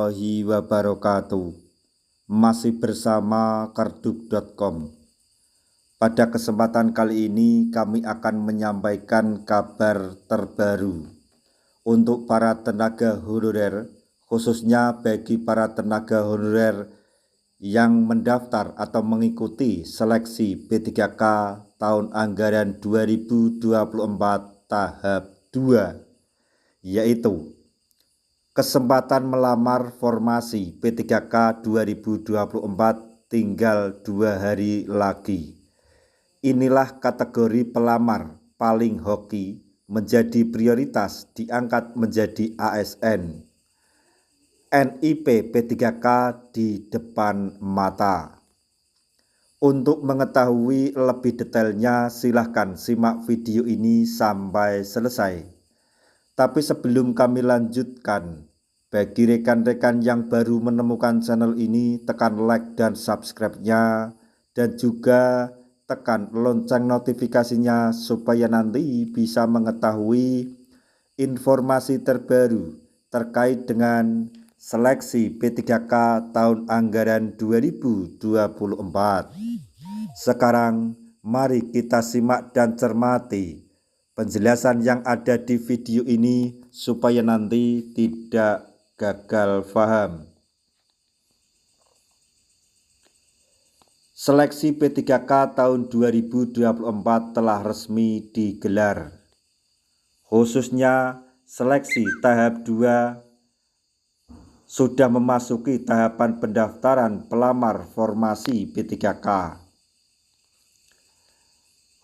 warahmatullahi wabarakatuh. Masih bersama karduk.com. Pada kesempatan kali ini kami akan menyampaikan kabar terbaru untuk para tenaga honorer, khususnya bagi para tenaga honorer yang mendaftar atau mengikuti seleksi P3K tahun anggaran 2024 tahap 2, yaitu kesempatan melamar formasi P3K 2024 tinggal 2 hari lagi. Inilah kategori pelamar paling hoki menjadi prioritas diangkat menjadi ASN. NIP P3K di depan mata. Untuk mengetahui lebih detailnya silahkan simak video ini sampai selesai. Tapi sebelum kami lanjutkan, bagi rekan-rekan yang baru menemukan channel ini, tekan like dan subscribe-nya, dan juga tekan lonceng notifikasinya supaya nanti bisa mengetahui informasi terbaru terkait dengan seleksi P3K tahun anggaran 2024. Sekarang mari kita simak dan cermati penjelasan yang ada di video ini supaya nanti tidak gagal paham. Seleksi P3K tahun 2024 telah resmi digelar. Khususnya seleksi tahap 2 sudah memasuki tahapan pendaftaran pelamar formasi P3K.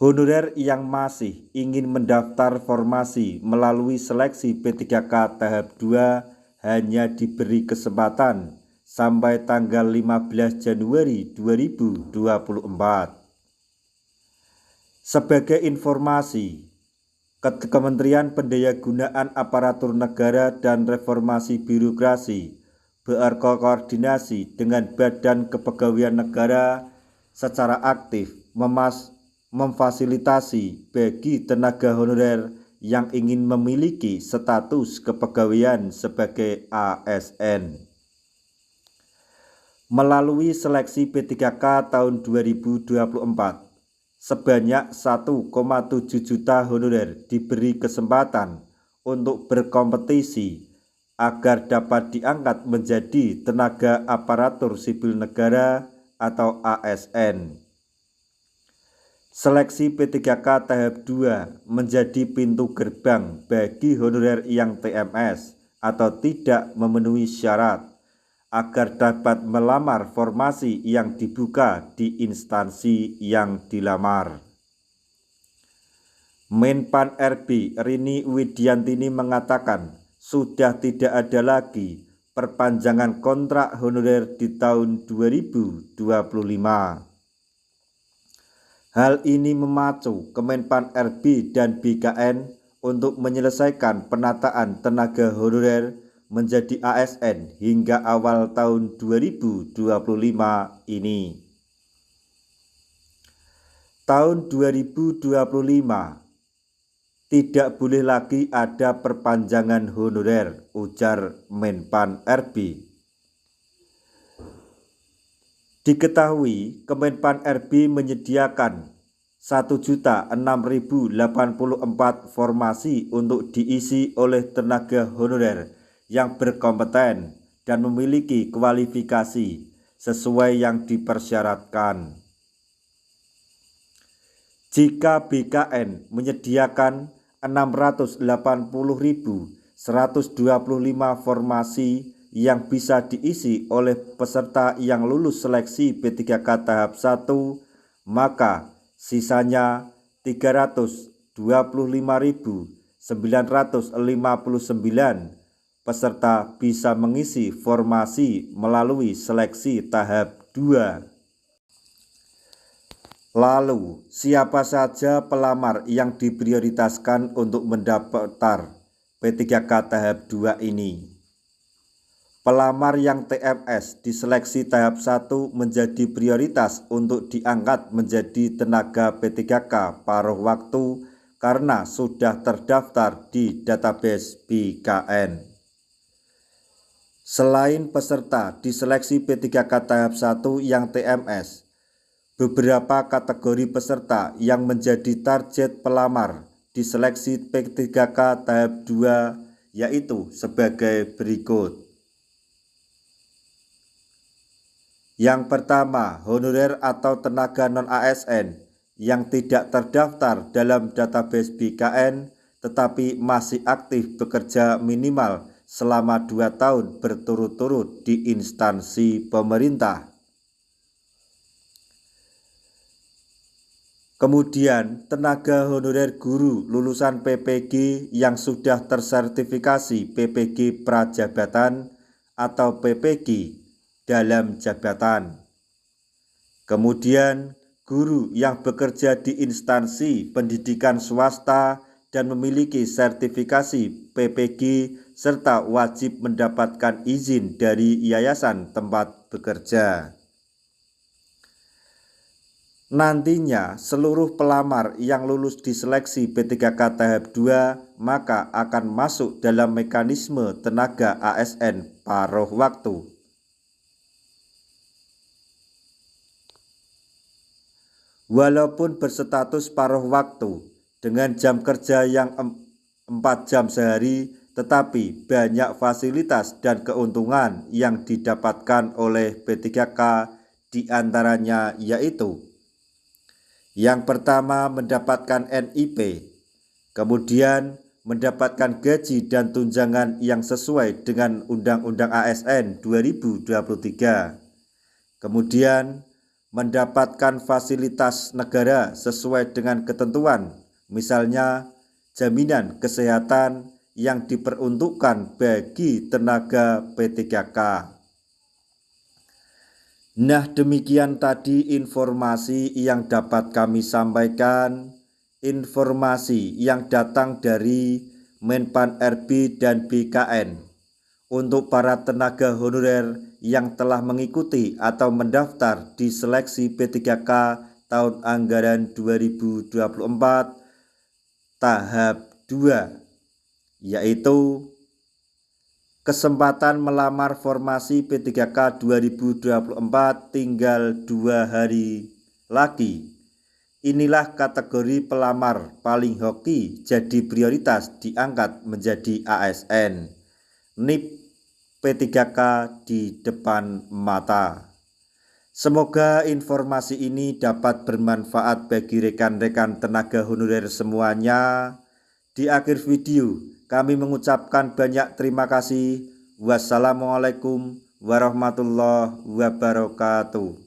Honorer yang masih ingin mendaftar formasi melalui seleksi P3K tahap 2 hanya diberi kesempatan sampai tanggal 15 Januari 2024. Sebagai informasi, Kementerian Pendayagunaan Aparatur Negara dan Reformasi Birokrasi berkoordinasi dengan Badan Kepegawaian Negara secara aktif memfasilitasi bagi tenaga honorer yang ingin memiliki status kepegawaian sebagai ASN. Melalui seleksi P3K tahun 2024, sebanyak 1,7 juta honorer diberi kesempatan untuk berkompetisi agar dapat diangkat menjadi tenaga aparatur sipil negara atau ASN. Seleksi P3K tahap 2 menjadi pintu gerbang bagi honorer yang TMS atau tidak memenuhi syarat agar dapat melamar formasi yang dibuka di instansi yang dilamar. Menpan RB Rini Widiantini mengatakan sudah tidak ada lagi perpanjangan kontrak honorer di tahun 2025. Hal ini memacu Kemenpan RB dan BKN untuk menyelesaikan penataan tenaga honorer menjadi ASN hingga awal tahun 2025 ini. Tahun 2025 tidak boleh lagi ada perpanjangan honorer, ujar Menpan RB. Diketahui Kemenpan RB menyediakan 1.006.084 formasi untuk diisi oleh tenaga honorer yang berkompeten dan memiliki kualifikasi sesuai yang dipersyaratkan. Jika BKN menyediakan 680.125 formasi yang bisa diisi oleh peserta yang lulus seleksi P3K tahap 1, maka sisanya 325.959 peserta bisa mengisi formasi melalui seleksi tahap 2. Lalu, siapa saja pelamar yang diprioritaskan untuk mendaftar P3K tahap 2 ini? Pelamar yang TMS di seleksi tahap 1 menjadi prioritas untuk diangkat menjadi tenaga P3K paruh waktu karena sudah terdaftar di database BKN. Selain peserta di seleksi P3K tahap 1 yang TMS, beberapa kategori peserta yang menjadi target pelamar di seleksi P3K tahap 2 yaitu sebagai berikut. Yang pertama, honorer atau tenaga non-ASN yang tidak terdaftar dalam database BKN tetapi masih aktif bekerja minimal selama 2 tahun berturut-turut di instansi pemerintah. Kemudian, tenaga honorer guru lulusan PPG yang sudah tersertifikasi PPG Prajabatan atau PPG dalam jabatan. Kemudian, guru yang bekerja di instansi pendidikan swasta dan memiliki sertifikasi PPG serta wajib mendapatkan izin dari yayasan tempat bekerja. Nantinya seluruh pelamar yang lulus di seleksi P3K tahap 2 maka akan masuk dalam mekanisme tenaga ASN paruh waktu. Walaupun berstatus paruh waktu dengan jam kerja yang 4 jam sehari, tetapi banyak fasilitas dan keuntungan yang didapatkan oleh P3K, diantaranya yaitu: yang pertama, mendapatkan NIP, kemudian mendapatkan gaji dan tunjangan yang sesuai dengan Undang-Undang ASN 2023, kemudian mendapatkan fasilitas negara sesuai dengan ketentuan, misalnya jaminan kesehatan yang diperuntukkan bagi tenaga P3K. Nah, demikian tadi informasi yang dapat kami sampaikan, informasi yang datang dari Menpan RB dan BKN untuk para tenaga honorer yang telah mengikuti atau mendaftar di seleksi P3K tahun anggaran 2024 tahap 2, yaitu kesempatan melamar formasi P3K 2024 tinggal 2 hari lagi. Inilah kategori pelamar paling hoki jadi prioritas diangkat menjadi ASN. NIP P3K di depan mata. Semoga informasi ini dapat bermanfaat bagi rekan-rekan tenaga honorer semuanya. Di akhir video, kami mengucapkan banyak terima kasih. Wassalamualaikum warahmatullahi wabarakatuh.